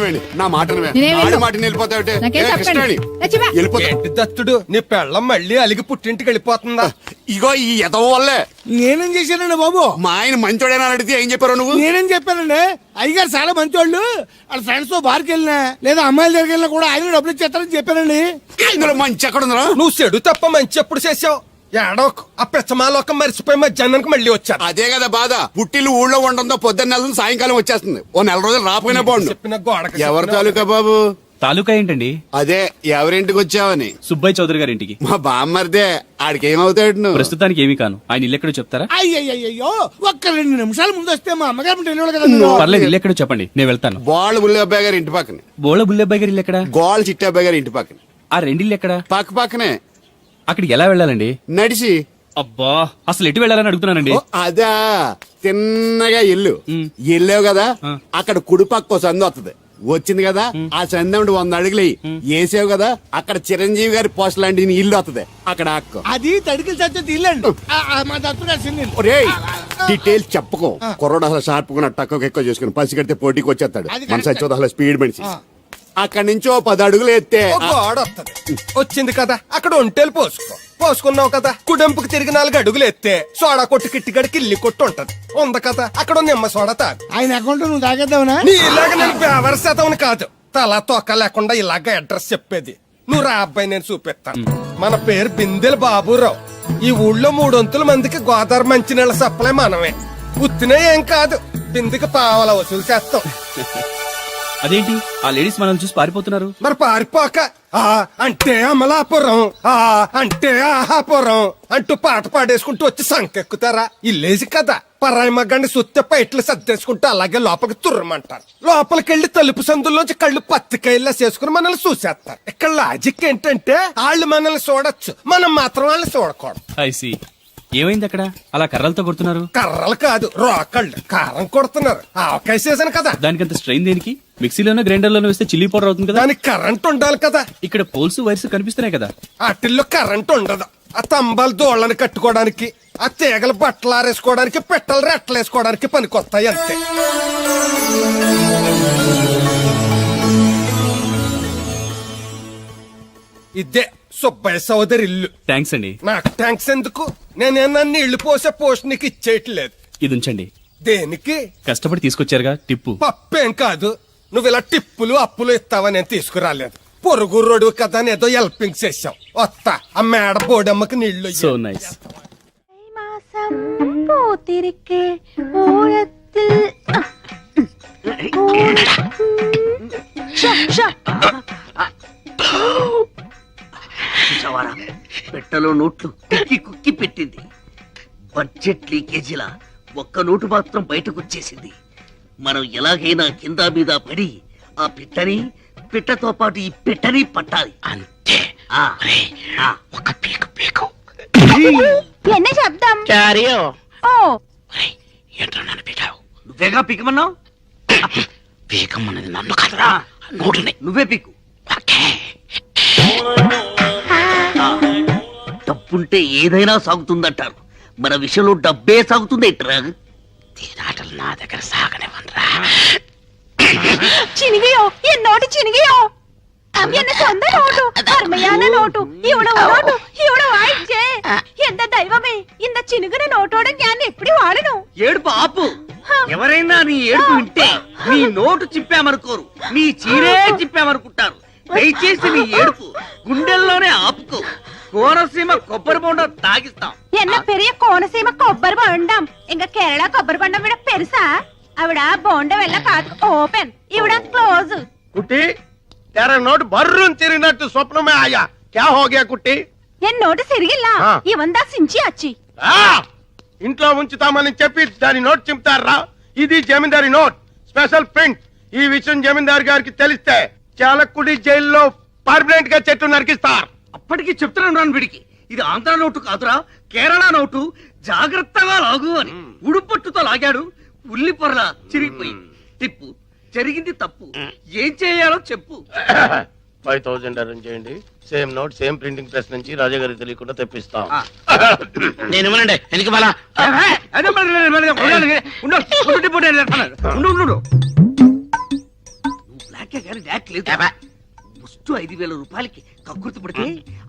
మాటని నా మాటని మాటని వెళ్ళిపోతావుటే ఏంటి దత్తుడు నీ పెళ్ళం మళ్ళీ అలిగి పుట్టింటికి వెళ్ళిపోతుందా? ఇగో ఈ ఎదవ వల్లే. నేనేం చేశానండి బాబు? మా ఆయన మంచోడేనా అడిగితే ఏం చెప్పారు నువ్వు? నేనేం చెప్పానండి, అయ్యగారు చాలా మంచోళ్ళు, వాళ్ళ ఫ్రెండ్స్ తో బార్కి వెళ్ళినా లేదా అమ్మాయిల దగ్గరికి వెళ్ళినా కూడా ఆయన డబ్బులు ఇచ్చేస్తారని చెప్పానండి. ఇందులో మంచి ఎక్కడ ఉందా? నువ్వు చెడు తప్ప మంచి ఎప్పుడు చేసావు? ఏడోకు ఆ పెచ్చమాలోకం మరిచిపోయి మధ్యాహ్నానికి మళ్ళీ వచ్చారు. అదే కదా బాధ. పుట్టిల్లు ఊళ్ళో ఉండడంతో పొద్దున్న నెల సాయంకాలం వచ్చేస్తుంది. ఓ నెల రోజులు రాపోయినా బాగుండు. చెప్పిన గోడకి ఎవరి తాలూకా బాబు? తాలూకా ఏంటండి? అదే ఎవరింటికి వచ్చావని. సుబ్బయ్య చౌదరి గారి ఇంటికి. మా బామ్మర్దే. ఆడికి ఏమవుతాడు నువ్వు? ప్రస్తుతానికి ఏమీ కాను. ఆయన ఇల్లు ఎక్కడో చెప్తారా? అయ్యయ్యో ఒక్క 2 నిమిషాల ముందు వస్తే మా అమ్మగారు తెలియదు కదా. పర్లేదు, ఇల్లు ఎక్కడో చెప్పండి, నేను వెళ్తాను. బోళ్ళ బుల్లి అబ్బాయి గారి ఇంటి పక్కన. బోళ బుల్లెబ్బాయి గారి ఇల్లు ఎక్కడ? గోళ్ళ చిట్టి అబ్బాయి గారి ఇంటి పక్కన. ఆ రెండిల్లు ఎక్కడ? పక్క పక్కనే. అక్కడికి ఎలా వెళ్ళాలండి? నడిచి. అబ్బా, అసలు ఎటు వెళ్ళాలని అడుగుతున్నానండి. అదా తిన్నగా ఇల్లు వెళ్ళావు కదా, అక్కడ కుడిపక్క సందు వస్తుంది. వచ్చింది కదా, ఆ సందముడు 100 అడుగులు వేసావు కదా, అక్కడ చిరంజీవి గారి పోస్ట్ లాంటి ఇల్లు వస్తుంది. అక్కడ అక్క అది తడికిలు చచ్చేది ఇల్లండి. మా దత్తు డీటెయిల్స్ చెప్పుకో. కుర్రోడు అసలు షార్ప్ టక్కువ ఎక్కువ చేసుకుని పసి కడితే పోటీకి వచ్చేస్తాడు. మన సచ్చి అసలు స్పీడ్ మనిషి. అక్కడి నుంచి 10 అడుగులు ఎత్తే గోడ వస్తుంది. వచ్చింది కదా, అక్కడ ఒంటేలు పోసుకున్నావు కదా, కుడెంపుకి తిరిగి 4 అడుగులు ఎత్తే సోడా కొట్టు కిట్టిగడి కిల్లి కొట్టు ఉంటది. ఉంది కదా, అక్కడ నిమ్మ సోడా తాగు. ఆయన అకౌంట్ నువ్వు తాగేద్దావునా? నీ ఇలాగ నేను బేవర్ శాతం కాదు, తల తోక లేకుండా ఇలాగ అడ్రస్ చెప్పేది. నువ్వు రా అబ్బాయి, నేను చూపిస్తాను. మన పేరు బిందెల బాబురావు. ఈ ఊళ్ళో 300 మందికి గోదావరి మంచినీళ్ళ సప్లై మనమే. ఉత్తినే ఏం కాదు, బిందెకి పావలా వసూలు చేస్తాం. అదేంటి ఆ లేడీస్ మనల్ని చూసి పారిపోతున్నారు? మరి పారిపోక అంటే అమలాపురం, అంటే ఆహాపురం అంటూ పాట పాడేసుకుంటూ వచ్చి సంకెక్కుతారా? ఇల్లేసి కదా, పరాయి మగ్గాన్ని సుత్తే పైట్లు సర్దేసుకుంటూ అలాగే లోపలికి తుర్రమంటారు. లోపలికెళ్లి తలుపు సందుల్లోంచి కళ్ళు పత్తికాయల్లా చేసుకుని మనల్ని చూసేస్తారు. ఇక్కడ లాజిక్ ఏంటంటే వాళ్ళు మనల్ని చూడొచ్చు, మనం మాత్రం వాళ్ళని చూడకూడదు. ఐసి ఏమైంది అక్కడ అలా కర్రలతో కొడుతున్నారు? కర్రలు కాదు, రోకళ్ళు కారం కొడుతున్నారు. ఆవకాయ సీజన్ కదా. దానికంత స్ట్రెయిన్ దేనికి? మిక్సీలోనో గ్రైండర్ లోనో వేస్తే చిల్లీ పౌడర్ అవుతుంది కదా. దానికి కరెంట్ ఉండాలి కదా. ఇక్కడ పోల్స్ వైర్స్ కనిపిస్తున్నాయి కదా. వాటిల్లో కరెంట్ ఉండదు. ఆ తంబాలు దోళ్ళని కట్టుకోవడానికి, ఆ తీగలు బట్టలు ఆరేసుకోవడానికి, పెట్టలు రెట్టలు వేసుకోవడానికి పనికొస్తాయి అంతే. ఇదే సుబ్బయ్య సోదరి ఇల్లు. థ్యాంక్స్ అండి. నాకు థ్యాంక్స్ ఎందుకు? నేనేనా నీళ్లు పోసే పోస్ట్ నీకు ఇచ్చేయట్లేదు. ఇది ఉంచండి. దేనికి? కష్టపడి తీసుకొచ్చారుగా టిప్పు. పప్పేం కాదు, నువ్వు ఇలా టిప్పులు అప్పులు ఇస్తావని నేను తీసుకురాలేదు. పొరుగు రోడ్డు కదా అని ఏదో హెల్పింగ్ చేసావు. వస్తా, ఆ మేడ బోడమ్మకి నీళ్లు. So nice. పెట్టలో నోట్లు కుక్కి కుక్కి పెట్టింది. బడ్జెట్ లీకేజీలా 1 నోటు మాత్రం బయటకు వచ్చేసింది. మనం ఎలాగైనా కింద మీద పడి ఆ పిట్టతో పాటు ఈ పెట్టని పట్టాలి అంతే. ఒక పీకు పీకు என்ன శబ్దం? చారియో. ఓ ఏంట్రా నన్ను పీకావు? నువ్వేగా పీకమన్నావు. పీకమన్నది నన్ను కాదురా, నోటుని. నువ్వే పీకు. డబ్బుంటే ఏదైనా సాగుతుందంటారు. మన విషయంలో డబ్బే సాగుతుంది. తీరాటలు నా దగ్గర సాగనివ్వనరా. చినిగియో എന്നോട് ചിനികിയോ എന്നെ സ്വന്തം നോട്ടു അർമയാന നോട്ടു ഇവിടെ വായിച്ചേ. എന്താ ദൈവമേ, ఇంత చినుగున నోటోడ ഞാൻ ఎప్పుడు వాడను. ఏడుపు ఆపు. ఎవరైనా నీ ఏడుపు వింటే నీ నోటు చిప్పామనుకోరు, నీ చీరే చిప్పామనుకుంటారు. దయచేసి నీ ఏడుపు గుండెల్లోనే ఆపుకో. కోనసీమ కొబ్బరి బొండం తాగిస్తాం. என்ன பெரிய కోనసీమ కొబ్బరి బొండం. ఇంక కేరళ కొబ్బరి బొండం విడ పెరుసా. అవిడ బొండం వెళ్ళ కాదు ఓపెన్, ఇవిడ క్లోజ్. కుట్టి तेरा नोट बर्रून తిరిగినట్టు స్వప్నమే ఆయా. क्या हो गया కుట్టి? ఎన్ నోటు సిరిగిల్లా ఇవందా సించి అచ్చి. ఇంట్లో ఉంచుతామని చెప్పి దాని నోట్ చింపుతారా? ఇది జమీందారి నోట్, స్పెషల్ ప్రింట్. ఈ విషయం జమీందారు గారికి తెలిస్తే చాలకుడి జైల్లో పర్మనెంట్ గా చెట్టు నరికిస్తారు. అప్పటికి చెప్తున్నాను వీడికి, ఇది ఆంధ్ర నోటు కాదురా, కేరళ నోటు. జాగ్రత్తగా లాగు అని ఉడుపట్టుతో లాగాడు. ఉల్లి పొరల చిరిగిపోయింది. టిప్పు జరిగింది తప్పు, ఏం చేయాలో చెప్పు. 5000 అరేంజ్ చేయండి. Same note same printing press నుంచి రాజా గారికి తెలియకుండా తెప్పిస్తాం. నేను ఇవ్వనండి, ఎందుకు బాలా? కేకే గాని డాక్ లేదు. ముస్టు 5,000 రూపాయలకి కక్కుర్తి పడితే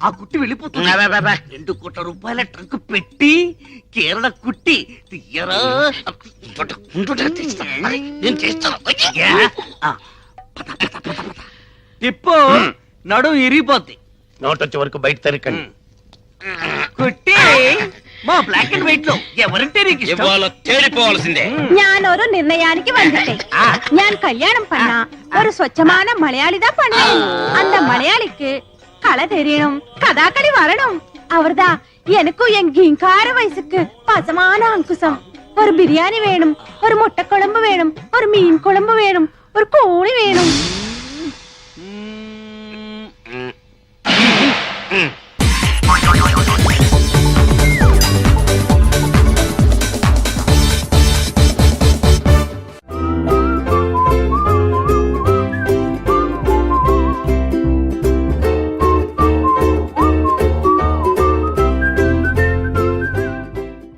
ఆ కుట్టి వెళ్ళిపోతుంది. 2 కోట్ల రూపాయల ట్రంక్ పెట్టి కేరళ కుట్టి తీయరా. నేను చేస్తాను. ఆ, పద, పద, పద, పద. తిప్పు నడు ఇరిగిపోద్ది. నోట్ వచ్చే వరకు బయట తరికండి. కుట్టి మా బ్లాక్ అండ్ వైట్ లో ఎవరంటే నీకు ఇష్టం? ఇవాళ తేలిపోవాల్సిందే. ഞാനൊരു നിർണയാനിക്ക് വന്നിട്ടേ ഞാൻ കല്യാണം பண்ணா ஒரு സ്വച്ഛமான മലയാളിതാ பண்ணுவேன். அந்த மலையாளிக்கு கலை தெரியணும், கதாகளி வரணும். அவர்தான் எனக்கும் என் கிங்கார வயசுக்கு பசமான அங்குசம். ஒரு பிரியாணி வேணும், ஒரு முட்டை குழம்பு வேணும், ஒரு மீன் குழம்பு வேணும், ஒரு கோழி வேணும்.